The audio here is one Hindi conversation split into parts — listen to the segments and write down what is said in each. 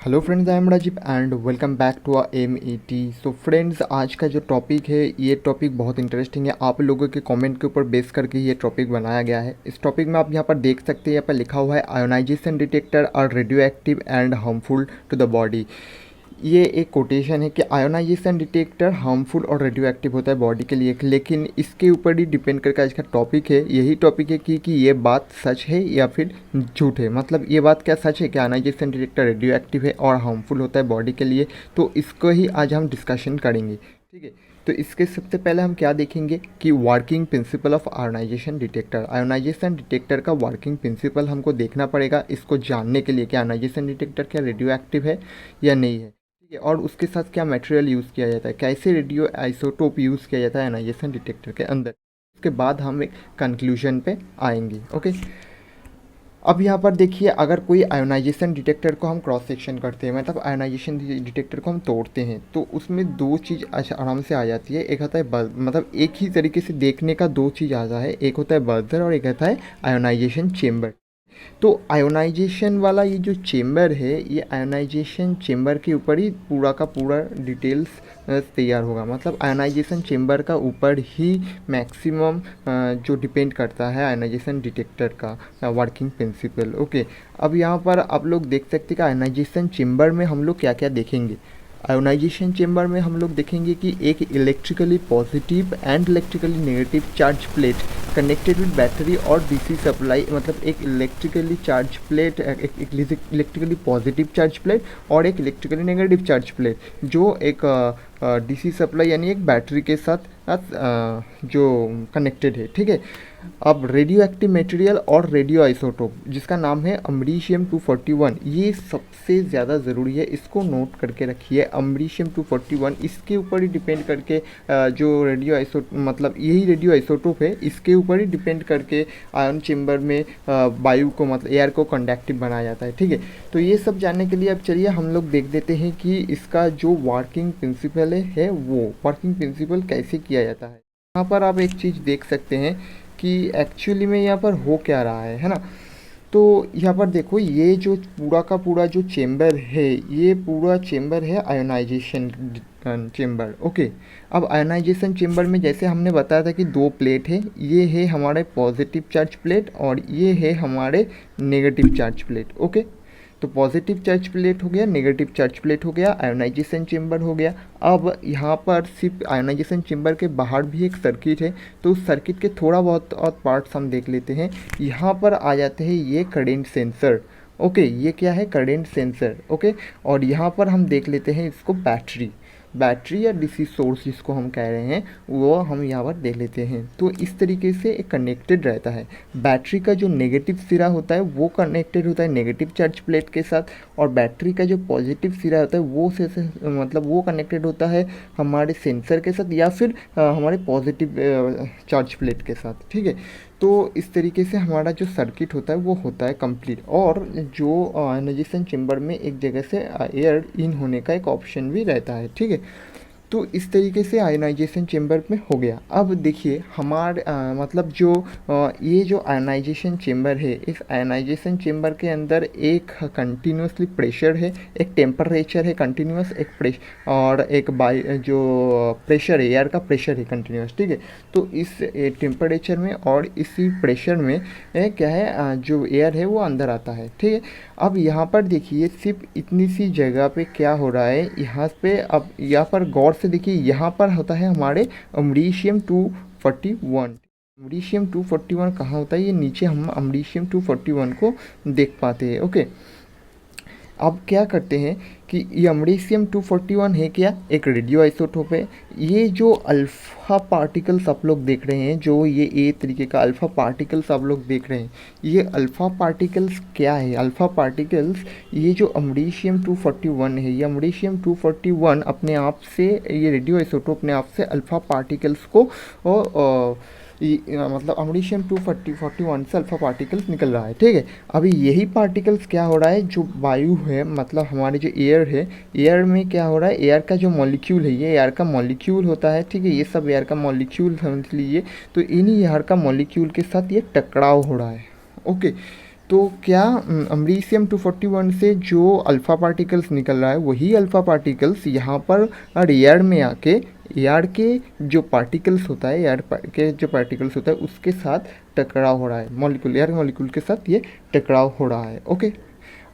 Hello friends, I am Rajiv and welcome back to MET। So friends, आज का जो टॉपिक है ये टॉपिक बहुत इंटरेस्टिंग है। आप लोगों के कमेंट के ऊपर बेस करके ये टॉपिक बनाया गया है। इस टॉपिक में आप यहाँ पर देख सकते हैं, यहाँ पर लिखा हुआ है ionization detector are radioactive and harmful to the body. ये एक कोटेशन है कि आयोनाइजेशन डिटेक्टर हार्मफुल और रेडियो एक्टिव होता है बॉडी के लिए, लेकिन इसके ऊपर ही डिपेंड करके आज का टॉपिक है। यही टॉपिक है कि ये बात सच है या फिर झूठ है। मतलब ये बात क्या सच है कि आयोनाइजेशन डिटेक्टर रेडियो एक्टिव है और हार्मफुल होता है बॉडी के लिए, तो इसको ही आज हम डिस्कशन करेंगे। ठीक है, तो इसके सबसे पहले हम क्या देखेंगे कि working principle of ionization detector. Ionization detector का वर्किंग प्रिंसिपल हमको देखना पड़ेगा इसको जानने के लिए कि आयोनाइजेशन डिटेक्टर क्या रेडियो एक्टिव है या नहीं है। ठीक है, और उसके साथ क्या मटेरियल यूज़ किया जाता है, कैसे रेडियो आइसोटोप यूज़ किया जाता है आयोनाइजेशन डिटेक्टर के अंदर। उसके बाद हम एक कंक्लूजन पे आएंगे। ओके, अब यहाँ पर देखिए, अगर कोई आयोनाइजेशन डिटेक्टर को हम क्रॉस सेक्शन करते हैं, मतलब आयोनाइजेशन डिटेक्टर को हम तोड़ते हैं, तो उसमें दो चीज़ आराम से आ जाती है। एक होता है मतलब एक ही तरीके से देखने का दो चीज़ आता है, एक होता है बजर और एक होता है आयोनाइजेशन चेम्बर। तो आयोनाइजेशन वाला ये जो चेम्बर है, ये आयोनाइजेशन चेम्बर के ऊपर ही पूरा का पूरा डिटेल्स तैयार होगा। मतलब आयोनाइजेशन चेम्बर का ऊपर ही मैक्सिमम जो डिपेंड करता है आयोनाइजेशन डिटेक्टर का वर्किंग प्रिंसिपल। ओके, अब यहाँ पर आप लोग देख सकते हैं कि आयोनाइजेशन चेम्बर में हम लोग क्या क्या देखेंगे। आयोनाइजेशन चेम्बर में हम लोग देखेंगे कि एक electrically positive and electrically negative charge plate connected with battery और DC सप्लाई। मतलब एक इलेक्ट्रिकली चार्ज प्लेट, एक इलेक्ट्रिकली पॉजिटिव चार्ज प्लेट और एक इलेक्ट्रिकली नेगेटिव चार्ज प्लेट, जो एक DC सप्लाई यानी एक बैटरी के साथ जो कनेक्टेड है। ठीक है, अब रेडियो एक्टिव मटेरियल और रेडियो आइसोटोप जिसका नाम है अमरीशियम 241, ये सबसे ज़्यादा ज़रूरी है, इसको नोट करके रखिए। अमरीशियम 241, इसके ऊपर ही डिपेंड करके जो रेडियो आइसोटोप, मतलब यही रेडियो आइसोटोप है, इसके ऊपर ही डिपेंड करके आयन चेम्बर में वायु को, मतलब एयर को कंडक्टिव बनाया जाता है। ठीक है, तो ये सब जानने के लिए अब चलिए हम लोग देख देते हैं कि इसका जो वर्किंग प्रिंसिपल है वो वर्किंग प्रिंसिपल कैसे किया जाता है। यहाँ पर आप एक चीज़ देख सकते हैं कि एक्चुअली में यहाँ पर हो क्या रहा है ना। तो यहाँ पर देखो, ये जो पूरा का पूरा जो चेम्बर है, ये पूरा चेम्बर है आयोनाइजेशन चेम्बर। ओके, अब आयोनाइजेशन चेम्बर में जैसे हमने बताया था कि दो प्लेट है, ये है हमारे पॉजिटिव चार्ज प्लेट और ये है हमारे नेगेटिव चार्ज प्लेट। ओके, तो पॉजिटिव चार्ज प्लेट हो गया, नेगेटिव चार्ज प्लेट हो गया, आयोनाइजेशन चेम्बर हो गया। अब यहाँ पर सिर्फ आयोनाइजेशन चेम्बर के बाहर भी एक सर्किट है, तो उस सर्किट के थोड़ा बहुत और पार्ट्स हम देख लेते हैं। यहाँ पर आ जाते हैं ये करंट सेंसर। ओके, ये क्या है, करंट सेंसर। ओके, और यहाँ पर हम देख लेते हैं इसको बैटरी या DC सोर्स जिसको हम कह रहे हैं, वो हम यहाँ पर देख लेते हैं। तो इस तरीके से एक कनेक्टेड रहता है। बैटरी का जो नेगेटिव सिरा होता है वो कनेक्टेड होता है नेगेटिव चार्ज प्लेट के साथ, और बैटरी का जो पॉजिटिव सिरा होता है वो मतलब वो कनेक्टेड होता है हमारे सेंसर के साथ या फिर हमारे पॉजिटिव चार्ज प्लेट के साथ। ठीक है, तो इस तरीके से हमारा जो सर्किट होता है वो होता है कंप्लीट। और जो आयोनाइजेशन चेम्बर में एक जगह से एयर इन होने का एक ऑप्शन भी रहता है। ठीक है, तो इस तरीके से आयोनाइजेशन चेम्बर में हो गया। अब देखिए हमारे मतलब जो ये जो आयोनाइजेशन चेम्बर है, इस आयोनाइजेशन चेम्बर के अंदर एक कंटिन्यूसली प्रेशर है, एक टेम्परेचर है कंटिन्यूस, एक प्रेशर और एक जो प्रेशर है, एयर का प्रेशर है कंटिन्यूस। ठीक है, तो इस टेम्परेचर में और इसी प्रेशर में क्या है, जो एयर है वो अंदर आता है। ठीक है, अब यहाँ पर देखिए सिर्फ इतनी सी जगह पे क्या हो रहा है यहाँ पे। अब यहाँ पर गौर से देखिए, यहाँ पर होता है हमारे अमरीशियम 241। अमरीशियम 241 कहाँ होता है, ये नीचे हम अमरीशियम 241 को देख पाते हैं। ओके, अब क्या करते हैं कि ये अमरीशियम 241 है क्या, एक रेडियो आइसोटोप है। ये जो अल्फ़ा पार्टिकल्स आप लोग देख रहे हैं, जो ये ए तरीके का अल्फ़ा पार्टिकल्स आप लोग देख रहे हैं, ये अल्फ़ा पार्टिकल्स क्या है। अल्फ़ा पार्टिकल्स, ये जो अमरीशियम 241 है, ये अमरीशियम 241 अपने आप से, ये रेडियो आइसोटोप अपने आप से अल्फ़ा पार्टिकल्स को मतलब अमरीशियम 241 से अल्फ़ा पार्टिकल्स निकल रहा है। ठीक है, अभी यही पार्टिकल्स क्या हो रहा है, जो वायु है, मतलब हमारे जो एयर है, एयर में क्या हो रहा है, एयर का जो मॉलिक्यूल है, ये एयर का मॉलिक्यूल होता है। ठीक है, ये सब एयर का मॉलिक्यूल समझ लीजिए। तो इन्हीं एयर का मॉलिक्यूल के साथ ये टकराव हो रहा है। ओके, तो क्या अमरीशियम 241 से जो अल्फ़ा पार्टिकल्स निकल रहा है वही अल्फ़ा पार्टिकल्स यहाँ पर एयर में आके एयर के जो पार्टिकल्स होता है के जो पार्टिकल्स होता है उसके साथ टकराव हो रहा है, मॉलिक्यूल एयर मॉलिक्यूल के साथ ये टकराव हो रहा है। ओके,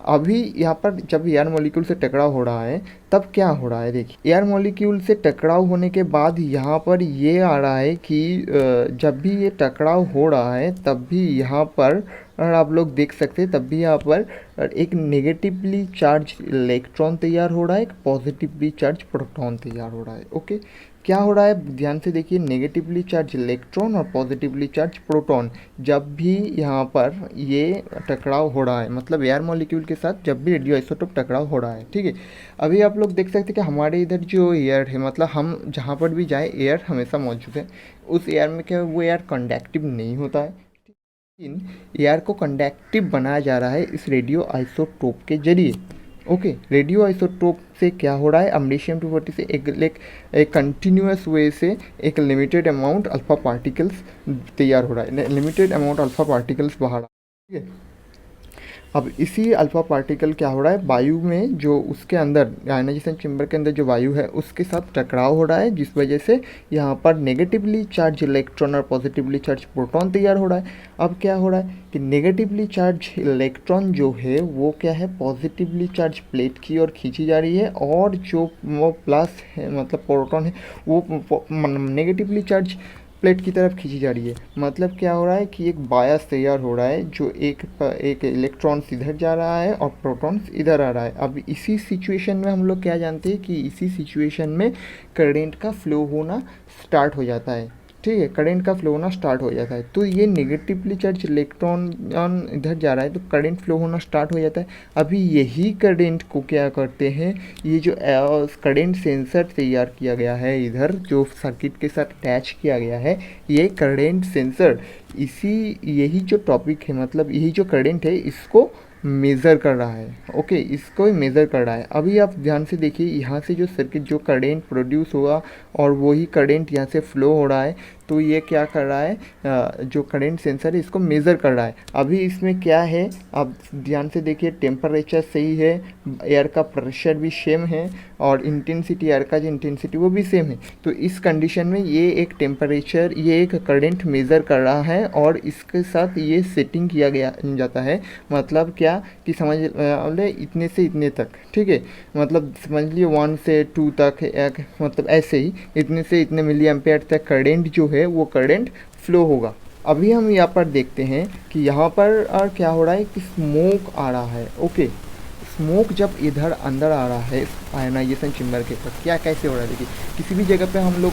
अभी यहाँ पर जब एयर मॉलिक्यूल से टकराव हो रहा है तब क्या हो रहा है, देखिए एयर मॉलिक्यूल से टकराव होने के बाद यहाँ पर ये आ रहा है कि जब भी ये टकराव हो रहा है तब भी यहाँ पर और आप लोग देख सकते हैं तब भी यहाँ पर एक नेगेटिवली चार्ज इलेक्ट्रॉन तैयार हो रहा है, एक पॉजिटिवली चार्ज प्रोटॉन तैयार हो रहा है। ओके, क्या हो रहा है ध्यान से देखिए, नेगेटिवली चार्ज इलेक्ट्रॉन और पॉजिटिवली चार्ज प्रोटॉन जब भी यहाँ पर ये टकराव हो रहा है, मतलब एयर मॉलिक्यूल के साथ जब भी रेडियो आइसोटोप टकराव हो रहा है, ठीक है। अभी आप लोग देख सकते हैं कि हमारे इधर जो एयर है, मतलब हम जहाँ पर भी जाए एयर हमेशा मौजूद है। उस एयर में क्या वो एयर कंडक्टिव नहीं होता है, लेकिन एयर को कंडक्टिव बनाया जा रहा है इस रेडियो आइसोटोप के जरिए। ओके, रेडियो आइसोटोप से क्या हो रहा है, अमरीशियम 240 से एक कंटिन्यूस वे से एक लिमिटेड अमाउंट अल्फा पार्टिकल्स तैयार हो रहा है, लिमिटेड अमाउंट अल्फा पार्टिकल्स बाहर आ रहा है, ठीक है। अब इसी अल्फ़ा पार्टिकल क्या हो रहा है, वायु में जो उसके अंदर आयनाइजेशन चेंबर के अंदर जो वायु है उसके साथ टकराव हो रहा है, जिस वजह से यहाँ पर नेगेटिवली चार्ज इलेक्ट्रॉन और पॉजिटिवली चार्ज प्रोटॉन तैयार हो रहा है। अब क्या हो रहा है कि नेगेटिवली चार्ज इलेक्ट्रॉन जो है वो क्या है, पॉजिटिवली चार्ज प्लेट की ओर खींची जा रही है, और जो वो प्लस है मतलब प्रोटॉन है वो नेगेटिवली चार्ज प्लेट की तरफ खींची जा रही है। मतलब क्या हो रहा है कि एक बायस तैयार हो रहा है, जो एक इलेक्ट्रॉन्स इधर जा रहा है और प्रोटॉन्स इधर आ रहा है। अब इसी सिचुएशन में हम लोग क्या जानते हैं कि इसी सिचुएशन में करंट का फ्लो होना स्टार्ट हो जाता है, ठीक है, करंट का फ्लो होना स्टार्ट हो जाता है। तो ये नेगेटिवली चार्ज इलेक्ट्रॉन इधर जा रहा है तो करंट फ्लो होना स्टार्ट हो जाता है। अभी यही करंट को क्या करते हैं, ये जो करंट सेंसर तैयार किया गया है इधर जो सर्किट के साथ अटैच किया गया है, ये करंट सेंसर यही जो टॉपिक है, मतलब यही जो करंट है इसको मेज़र कर रहा है। ओके, इसको मेज़र कर रहा है। अभी आप ध्यान से देखिए, यहाँ से जो सर्किट जो करंट प्रोड्यूस हुआ और वही करंट यहाँ से फ्लो हो रहा है, तो ये क्या कर रहा है, जो करंट सेंसर है इसको मेज़र कर रहा है। अभी इसमें क्या है, आप ध्यान से देखिए, टेम्परेचर सही है, एयर का प्रेशर भी सेम है, और इंटेंसिटी एयर का जो इंटेंसिटी वो भी सेम है। तो इस कंडीशन में ये एक टेम्परेचर, ये एक करंट मेज़र कर रहा है और इसके साथ ये सेटिंग किया गया जाता है। मतलब क्या कि समझ ले इतने से इतने तक, ठीक है, मतलब समझ लिए 1 से 2 तक, मतलब ऐसे ही इतने से इतने मिली एम्पेयर तक करंट जो है वो करंट फ्लो होगा। अभी हम यहाँ पर देखते हैं कि यहाँ पर क्या हो रहा है कि स्मोक आ रहा है। ओके, स्मोक जब इधर अंदर आ रहा है आयनाइजेशन चेम्बर के ऊपर, क्या कैसे हो रहा है, देखिए किसी भी जगह पे हम लोग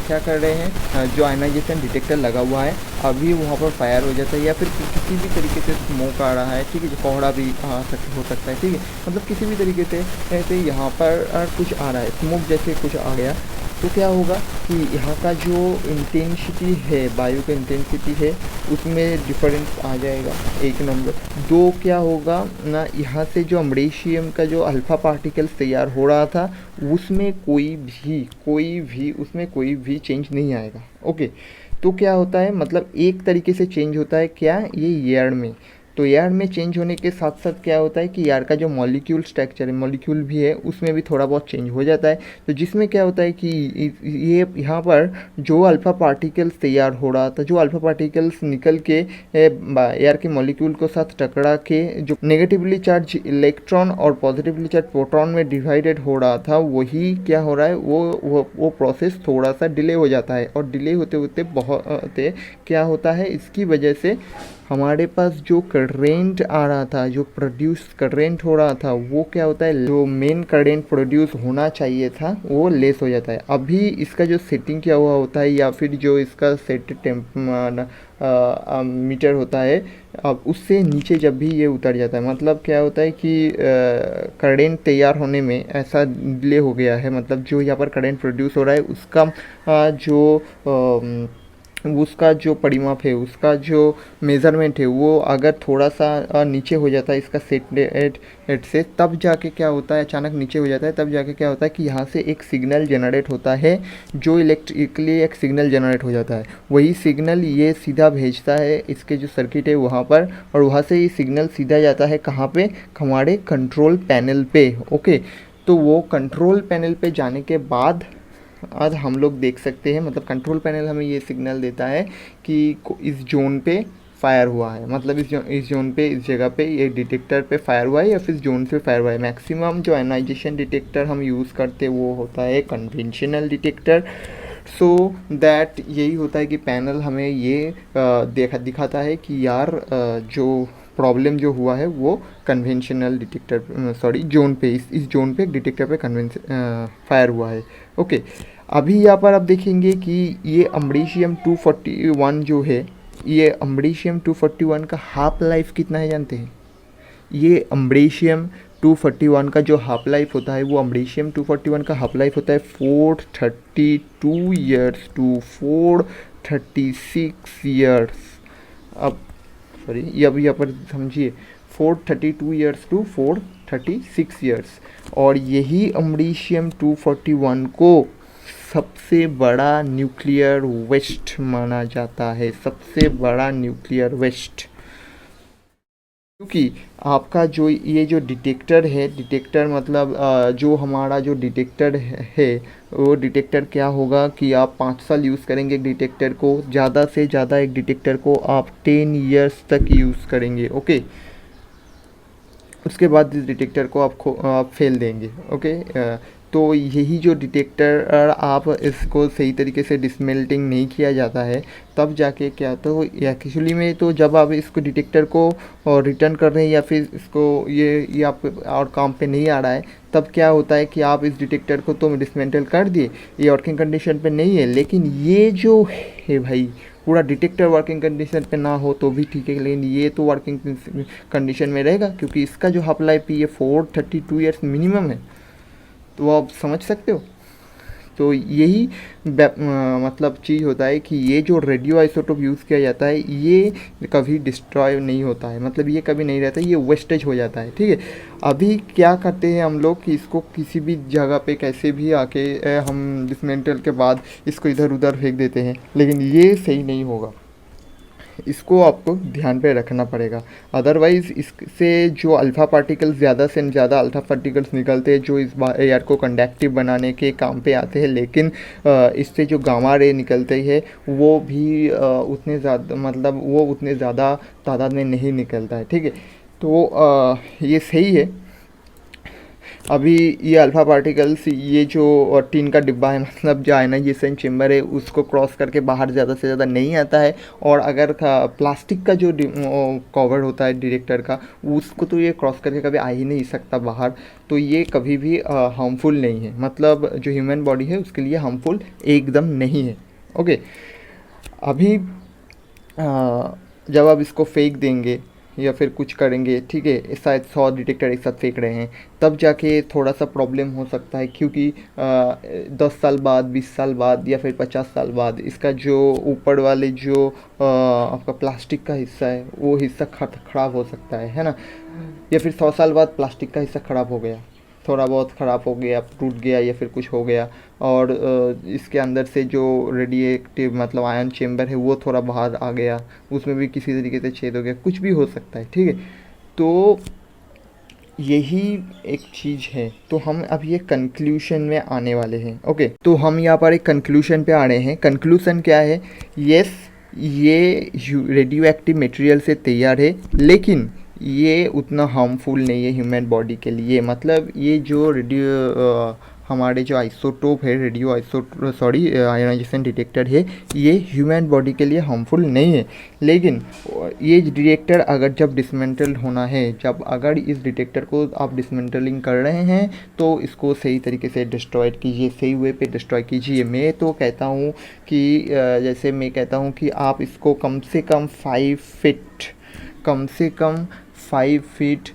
क्या कर रहे हैं, जो आयनाइजेशन डिटेक्टर लगा हुआ है अभी वहाँ पर फायर हो जाता है, या फिर किसी भी तरीके से स्मोक आ रहा है, ठीक है, जो कोहरा भी हो सकता है, ठीक है, मतलब किसी भी तरीके से ऐसे यहाँ पर कुछ आ रहा है, स्मोक जैसे कुछ आ गया, तो क्या होगा कि यहाँ का जो इंटेंसिटी है, वायु का इंटेंसिटी है उसमें डिफरेंस आ जाएगा, एक नंबर। दो क्या होगा ना, यहाँ से जो अमरीशियम का जो अल्फ़ा पार्टिकल्स तैयार हो रहा था उसमें कोई भी चेंज नहीं आएगा। ओके, तो क्या होता है, मतलब एक तरीके से चेंज होता है क्या, ये एयर में। तो एयर में चेंज होने के साथ साथ क्या होता है कि एयर का जो मॉलिक्यूल स्ट्रक्चर है, मॉलिक्यूल भी है, उसमें भी थोड़ा बहुत चेंज हो जाता है। तो जिसमें क्या होता है कि ये यहाँ पर जो अल्फ़ा पार्टिकल्स तैयार हो रहा था, जो अल्फ़ा पार्टिकल्स निकल के एयर के मॉलिक्यूल को साथ टकरा के जो नेगेटिवली चार्ज इलेक्ट्रॉन और पॉजिटिवली चार्ज प्रोटॉन में डिवाइडेड हो रहा था, वही क्या हो रहा है, वो प्रोसेस थोड़ा सा डिले हो जाता है, और डिले होते होते बहुत क्या होता है, इसकी वजह से हमारे पास जो करेंट आ रहा था, जो प्रोड्यूस करेंट हो रहा था, वो क्या होता है, जो मेन करेंट प्रोड्यूस होना चाहिए था वो लेस हो जाता है। अभी इसका जो सेटिंग किया हुआ होता है, या फिर जो इसका सेट मीटर होता है, अब उससे नीचे जब भी ये उतर जाता है, मतलब क्या होता है कि करेंट तैयार होने में ऐसा डिले हो गया है, मतलब जो यहाँ पर करेंट प्रोड्यूस हो रहा है उसका जो उसका जो परिमाप है, उसका जो मेज़रमेंट है, वो अगर थोड़ा सा नीचे हो जाता है इसका सेट एट से, तब जाके क्या होता है, अचानक नीचे हो जाता है, तब जाके क्या होता है कि यहाँ से एक सिग्नल जनरेट होता है, जो इलेक्ट्रिकली एक सिग्नल जनरेट हो जाता है। वही सिग्नल ये सीधा भेजता है इसके जो सर्किट है वहाँ पर, और वहाँ से ये सिग्नल सीधा जाता है कहाँ पे, हमारे कंट्रोल पैनल पे। ओके, तो वो कंट्रोल पैनल पे जाने के बाद आज हम लोग देख सकते हैं, मतलब कंट्रोल पैनल हमें ये सिग्नल देता है कि इस जोन पे फायर हुआ है, मतलब इस जोन पे, इस जगह पे ये डिटेक्टर पे फायर हुआ है या फिर जोन से फायर हुआ है। मैक्सिमम जो आयनाइजेशन डिटेक्टर हम यूज़ करते हैं वो होता है कन्वेंशनल डिटेक्टर। सो दैट यही होता है कि पैनल हमें ये दिखाता है कि यार जो प्रॉब्लम जो हुआ है वो कन्वेंशनल डिटेक्टर, सॉरी जोन पे, इस जोन पे एक डिटेक्टर पे फायर हुआ है। ओके, अभी यहाँ पर आप देखेंगे कि ये अम्ब्रीशियम 241 जो है, ये अम्ब्रीशियम 241 का हाफ लाइफ कितना है जानते हैं? ये अम्ब्रीशियम 241 का जो हाफ लाइफ होता है, वो अम्ब्रीशियम 241 का हाफ लाइफ होता है 432 ईयर्स टू 436 ईयर्स। अब सॉरी, ये अभी यहाँ पर समझिए, 432 ईयर्स टू 436 ईयर्स। और यही अम्ब्रीशियम 241 को सबसे बड़ा न्यूक्लियर वेस्ट माना जाता है, सबसे बड़ा न्यूक्लियर वेस्ट। क्योंकि आपका जो ये जो डिटेक्टर है, डिटेक्टर मतलब जो हमारा जो डिटेक्टर है, वो डिटेक्टर क्या होगा कि आप 5 साल यूज़ करेंगे एक डिटेक्टर को, ज़्यादा से ज़्यादा एक डिटेक्टर को आप 10 ईयर्स तक यूज़ करेंगे। ओके, उसके बाद इस डिटेक्टर को आप फेल देंगे। ओके, तो यही जो डिटेक्टर आप इसको सही तरीके से डिसमेल्टिंग नहीं किया जाता है, तब जाके क्या, तो एक्चुअली में तो जब आप इसको डिटेक्टर को रिटर्न कर रहे हैं या फिर इसको ये आप और काम पे नहीं आ रहा है, तब क्या होता है कि आप इस डिटेक्टर को तो डिसमेंटल कर दिए, ये वर्किंग कंडीशन पे नहीं है, लेकिन ये जो है भाई, पूरा डिटेक्टर वर्किंग कंडीशन पे ना हो तो भी ठीक है, लेकिन ये तो वर्किंग कंडीशन में रहेगा, क्योंकि इसका जो हाफ लाइफ है ये 432 ईयर्स मिनिमम है। तो आप समझ सकते हो। तो यही मतलब चीज़ होता है कि ये जो रेडियो आइसोटोप यूज़ किया जाता है, ये कभी डिस्ट्रॉय नहीं होता है, मतलब ये कभी नहीं रहता, ये वेस्टेज हो जाता है। ठीक है, अभी क्या करते हैं हम लोग कि इसको किसी भी जगह पे कैसे भी आके हम डिसमेंटल के बाद इसको इधर उधर फेंक देते हैं, लेकिन ये सही नहीं होगा, इसको आपको ध्यान पे रखना पड़ेगा। अदरवाइज़ इससे जो अल्फ़ा पार्टिकल्स, ज़्यादा से ज़्यादा अल्फ़ा पार्टिकल्स निकलते हैं जो इस एयर को कंडक्टिव बनाने के काम पे आते हैं, लेकिन इससे जो गामा रे निकलते हैं वो भी उतने ज़्यादा, मतलब वो उतने ज़्यादा तादाद में नहीं निकलता है। ठीक है, तो ये सही है। अभी ये अल्फ़ा पार्टिकल्स, ये जो टीन का डिब्बा है, मतलब जो आयनाइजेशन चेम्बर है, उसको क्रॉस करके बाहर ज़्यादा से ज़्यादा नहीं आता है। और अगर प्लास्टिक का जो कवर होता है डिटेक्टर का, उसको तो ये क्रॉस करके कभी आ ही नहीं सकता बाहर, तो ये कभी भी हार्मफुल नहीं है, मतलब जो ह्यूमन बॉडी है उसके लिए हार्मफुल एकदम नहीं है। ओके, अभी जब आप इसको फेंक देंगे या फिर कुछ करेंगे, ठीक है, शायद 100 डिटेक्टर एक साथ फेंक रहे हैं, तब जाके थोड़ा सा प्रॉब्लम हो सकता है, क्योंकि 10 साल बाद, 20 साल बाद या फिर 50 साल बाद इसका जो ऊपर वाले जो आपका प्लास्टिक का हिस्सा है, वो हिस्सा ख़राब हो सकता है ना, या फिर 100 साल बाद प्लास्टिक का हिस्सा ख़राब हो गया, थोड़ा बहुत ख़राब हो गया, टूट गया या फिर कुछ हो गया, और इसके अंदर से जो रेडिएटिव मतलब आयन चेम्बर है वो थोड़ा बाहर आ गया, उसमें भी किसी तरीके से छेद हो गया, कुछ भी हो सकता है। ठीक है, तो यही एक चीज़ है। तो हम अब ये कंक्लूशन में आने वाले हैं। ओके, तो हम यहाँ पर एक कंक्लूशन पे आ रहे हैं। कंक्लूशन क्या है? यस, ये रेडियो एक्टिव मटेरियल से तैयार है, लेकिन ये उतना हार्मफुल नहीं है ह्यूमन बॉडी के लिए। मतलब ये जो हमारे जो आइसोटोप है, रेडियो आयोनाइजेशन डिटेक्टर है, ये ह्यूमन बॉडी के लिए हार्मफुल नहीं है। लेकिन ये डिटेक्टर अगर जब डिसमेंटल होना है, जब अगर इस डिटेक्टर को आप डिसमेंटलिंग कर रहे हैं, तो इसको सही तरीके से डिस्ट्रॉय कीजिए, सही वे पे डिस्ट्रॉय कीजिए। मैं तो कहता हूँ कि जैसे मैं कहता हूँ कि आप इसको कम से कम 5 फीट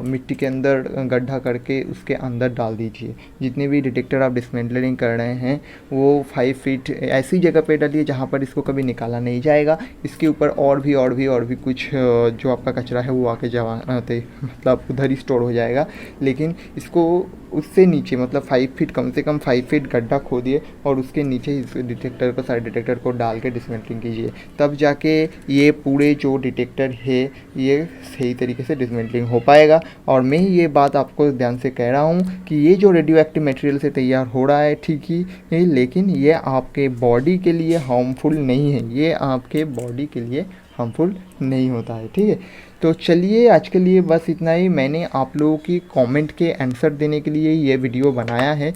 मिट्टी के अंदर गड्ढा करके उसके अंदर डाल दीजिए। जितने भी डिटेक्टर आप डिसमेंटलिंग कर रहे हैं वो 5 फीट ऐसी जगह पे डालिए जहाँ पर इसको कभी निकाला नहीं जाएगा। इसके ऊपर और भी कुछ जो आपका कचरा है वो आके जमा मतलब उधर ही स्टोर हो जाएगा। लेकिन इसको उससे नीचे मतलब 5 फीट, कम से कम 5 फीट गड्ढा खोदिए और उसके नीचे इस डिटेक्टर को, सारे डिटेक्टर को डाल के डिसमेंटलिंग कीजिए। तब जाके ये पूरे जो डिटेक्टर है ये सही तरीके से डिसमेंटलिंग हो पाएगा। और मैं ये बात आपको ध्यान से कह रहा हूँ कि ये जो रेडियो एक्टिव मटेरियल से तैयार हो रहा है ठीक ही है, लेकिन ये आपके बॉडी के लिए हार्मफुल नहीं है, ये आपके बॉडी के लिए हार्मफुल नहीं होता है। ठीक है, तो चलिए आज के लिए बस इतना ही। मैंने आप लोगों की कमेंट के आंसर देने के लिए ये वीडियो बनाया है।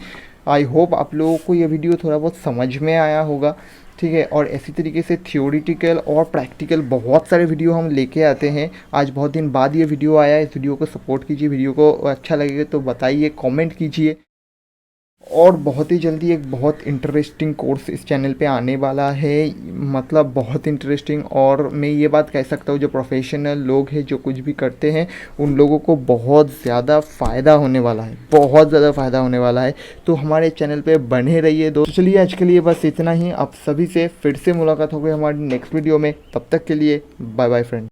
आई होप आप लोगों को ये वीडियो थोड़ा बहुत समझ में आया होगा। ठीक है, और इसी तरीके से थियोरिटिकल और प्रैक्टिकल बहुत सारे वीडियो हम लेके आते हैं। आज बहुत दिन बाद ये वीडियो आया है, इस वीडियो को सपोर्ट कीजिए। वीडियो को अच्छा लगेगा तो बताइए, कमेंट कीजिए। और बहुत ही जल्दी एक बहुत इंटरेस्टिंग कोर्स इस चैनल पे आने वाला है, मतलब बहुत इंटरेस्टिंग। और मैं ये बात कह सकता हूँ जो प्रोफेशनल लोग हैं, जो कुछ भी करते हैं, उन लोगों को बहुत ज़्यादा फ़ायदा होने वाला है, बहुत ज़्यादा फ़ायदा होने वाला है। तो हमारे चैनल पे बने रहिए दोस्तों। चलिए आज के लिए बस इतना ही। आप सभी से फिर से मुलाकात होगी हमारी नेक्स्ट वीडियो में। तब तक के लिए बाय बाय फ्रेंड।